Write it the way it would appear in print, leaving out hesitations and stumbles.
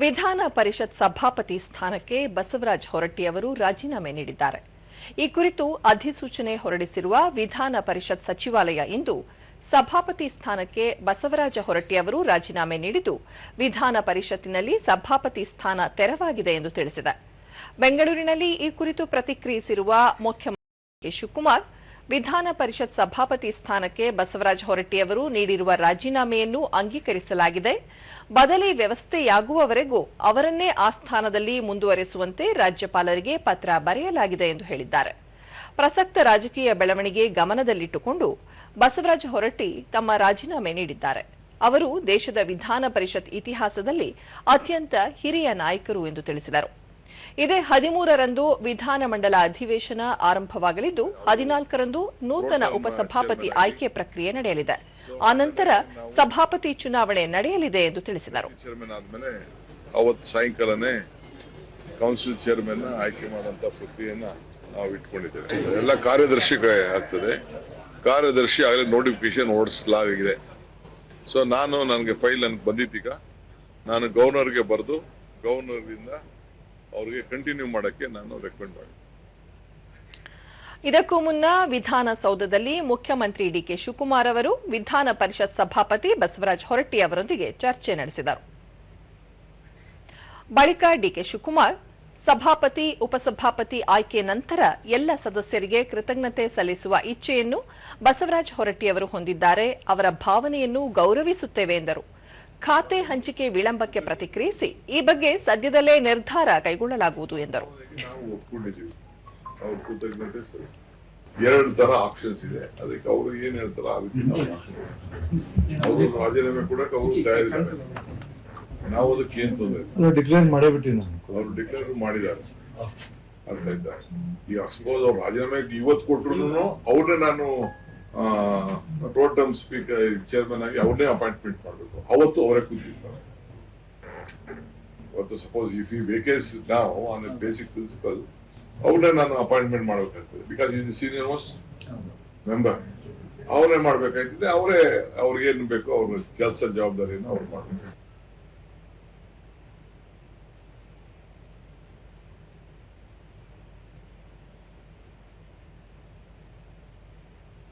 ವಿಧಾನ ಪರಿಷತ್ ಸಭಾಪತಿ ಸ್ಥಾನಕ್ಕೆ ಬಸವರಾಜ ಹೊರಟ್ಟಿ ಅವರು ರಾಜೀನಾಮೆ ನೀಡಿದ್ದಾರೆ. ಈ ಕುರಿತು ಅಧಿಸೂಚನೆ ಹೊರಡಿಸಿರುವ ವಿಧಾನ ಪರಿಷತ್ ಸಚಿವಾಲಯ ಇಂದು ಸಭಾಪತಿ ಸ್ಥಾನಕ್ಕೆ ಬಸವರಾಜ ಹೊರಟ್ಟಿ ಅವರು ರಾಜೀನಾಮೆ ನೀಡಿದ್ದು, ವಿಧಾನ ಪರಿಷತ್ತಿನಲ್ಲಿ ಸಭಾಪತಿ ಸ್ಥಾನ ತೆರವಾಗಿದೆ ಎಂದು ತಿಳಿಸಿದೆ. ಬೆಂಗಳೂರಿನಲ್ಲಿ ಈ ಕುರಿತು ಪ್ರತಿಕ್ರಿಯಿಸಿರುವ ಮುಖ್ಯಮಂತ್ರಿ ಶಿವಕುಮಾರ್, ವಿಧಾನ ಪರಿಷತ್ ಸಭಾಪತಿ ಸ್ಥಾನಕ್ಕೆ ಬಸವರಾಜ ಹೊರಟ್ಟಿ ಅವರು ನೀಡಿರುವ ರಾಜೀನಾಮೆಯನ್ನು ಅಂಗೀಕರಿಸಲಾಗಿದೆ. ಬದಲಿ ವ್ಯವಸ್ಥೆಯಾಗುವವರೆಗೂ ಅವರನ್ನೇ ಆ ಸ್ಥಾನದಲ್ಲಿ ಮುಂದುವರೆಸುವಂತೆ ರಾಜ್ಯಪಾಲರಿಗೆ ಪತ್ರ ಬರೆಯಲಾಗಿದೆ ಎಂದು ಹೇಳಿದ್ದಾರೆ. ಪ್ರಸಕ್ತ ರಾಜಕೀಯ ಬೆಳವಣಿಗೆ ಗಮನದಲ್ಲಿಟ್ಟುಕೊಂಡು ಬಸವರಾಜ ಹೊರಟ್ಟಿ ತಮ್ಮ ರಾಜೀನಾಮೆ ನೀಡಿದ್ದಾರೆ. ಅವರು ದೇಶದ ವಿಧಾನ ಪರಿಷತ್ ಇತಿಹಾಸದಲ್ಲಿ ಅತ್ಯಂತ ಹಿರಿಯ ನಾಯಕರು ಎಂದು ತಿಳಿಸಿದರು. ಇದೇ 13ರಂದು ವಿಧಾನಮಂಡಲ ಅಧಿವೇಶನ ಆರಂಭವಾಗಲಿದ್ದು, 14ರಂದು ನೂತನ ಉಪಸಭಾಪತಿ ಆಯ್ಕೆ ಪ್ರಕ್ರಿಯೆ ನಡೆಯಲಿದೆ. ಆನಂತರ ಸಭಾಪತಿ ಚುನಾವಣೆ ನಡೆಯಲಿದೆ ಎಂದು ತಿಳಿಸಿದರು. ಅವತ್ತು ಸಾಯಂಕಾಲನೇ ಕೌನ್ಸಿಲ್ ಚೇರ್ಮನ್ ಆಯ್ಕೆ ಮಾಡುವಂತ ಪ್ರಕ್ರಿಯೆಯನ್ನ ನಾವು ಇಟ್ಕೊಂಡಿದ್ದೇವೆ. ಎಲ್ಲ ಕಾರ್ಯದರ್ಶಿ ಆಗ್ತದೆ. ಕಾರ್ಯದರ್ಶಿ ಆಗಲೇ ನೋಟಿಫಿಕೇಶನ್ ಹೊರಡಿಸಲಾಗಿದೆ. ಸೊ ನನಗೆ ಫೈಲ್ ನನಗೆ ಬಂದಿದ್ದೀಗ ನಾನು ಗವರ್ನರ್ಗೆ ಬರೆದು ಗವರ್ನರ್ದಿಂದ ಅವರಿಗೆ ಕಂಟಿನ್ಯೂ ಮಾಡಕ್ಕೆ ನಾನು ರೆಕಮೆಂಡ್ ಮಾಡಿ. ಇದಕ್ಕೂ ಮುನ್ನ ವಿಧಾನಸೌಧದಲ್ಲಿ ಮುಖ್ಯಮಂತ್ರಿ ಡಿಕೆ ಶಿವಕುಮಾರ್ ಅವರು ವಿಧಾನ ಪರಿಷತ್ ಸಭಾಪತಿ ಬಸವರಾಜ ಹೊರಟ್ಟಿ ಅವರೊಂದಿಗೆ ಚರ್ಚೆ ನಡೆಸಿದರು. ಬಳಿಕ ಡಿಕೆ ಶಿವಕುಮಾರ್, ಸಭಾಪತಿ ಉಪಸಭಾಪತಿ ಆಯ್ಕೆ ನಂತರ ಎಲ್ಲ ಸದಸ್ಯರಿಗೆ ಕೃತಜ್ಞತೆ ಸಲ್ಲಿಸುವ ಇಚ್ಛೆಯನ್ನು ಬಸವರಾಜ ಹೊರಟ್ಟಿ ಅವರು ಹೊಂದಿದ್ದಾರೆ. ಅವರ ಭಾವನೆಯನ್ನು ಗೌರವಿಸುತ್ತೇವೆ ಎಂದರು. ಖಾತೆ ಹಂಚಿಕೆ ವಿಳಂಬಕ್ಕೆ ಪ್ರತಿಕ್ರಿಯಿಸಿ, ಈ ಬಗ್ಗೆ ಸದ್ಯದಲ್ಲೇ ನಿರ್ಧಾರ ಕೈಗೊಳ್ಳಲಾಗುವುದು ಎಂದರು. ಎರಡು ತರ ಆಪ್ಷನ್ಸ್ ಇದೆ. ಅದಕ್ಕೆ ಅವರು ಏನ್ ಹೇಳ್ತಾರ ಅವರು ರಾಜೀನಾಮೆ ಕೊಡಕ್ಕೆ ಅವರು ತಯಾರಿದ್ದಾರೆ. ನಾವು ಅದಕ್ಕೆ ಏನ್ ತೊಂದರೆ ಡಿಕ್ಲೇರ್ ಮಾಡೇಬಿಟ್ಟಿ ಅವರು ಡಿಕ್ಲೇರ್ ಮಾಡಿದ್ದಾರೆ. ಅರ್ಥ ಆಯ್ತಾ? ಈಗ ಸಪೋಸ್ ಅವ್ರು ರಾಜೀನಾಮೆ ಇವತ್ತು ಕೊಟ್ರು ಅವ್ರನ್ನೇ ನಾನು ಟೋಟಲ್ ಟರ್ಮ್ ಸ್ಪೀಕರ್ ಚೇರ್ಮನ್ ಆಗಿ ಅವ್ರನ್ನೇ ಅಪಾಯಿಂಟ್ಮೆಂಟ್ ಮಾಡಬೇಕು. ಅವತ್ತು ಅವರೇ ಕೂತಿರ್ತಾರೆ. ಅವತ್ತು ಸಪೋಸ್ ಇಫ್ ಈ ವೇಕೇಸ್ ನಾವು ಆನ್ ಬೇಸಿಕ್ ಪ್ರಿನ್ಸಿಪಲ್ ಅವ್ರನ್ನೇ ನಾನು ಅಪಾಯಿಂಟ್ಮೆಂಟ್ ಮಾಡಬೇಕಾಗ್ತದೆ. Because is the senior most member. ಅವರೇ ಮಾಡ್ಬೇಕಾಗ್ತದೆ. ಅವ್ರಿಗೆ ಏನ್ ಬೇಕು ಅವ್ರ ಕೆಲಸ ಜವಾಬ್ದಾರಿಯನ್ನು ಅವ್ರು ಮಾಡ್ಬೇಕು.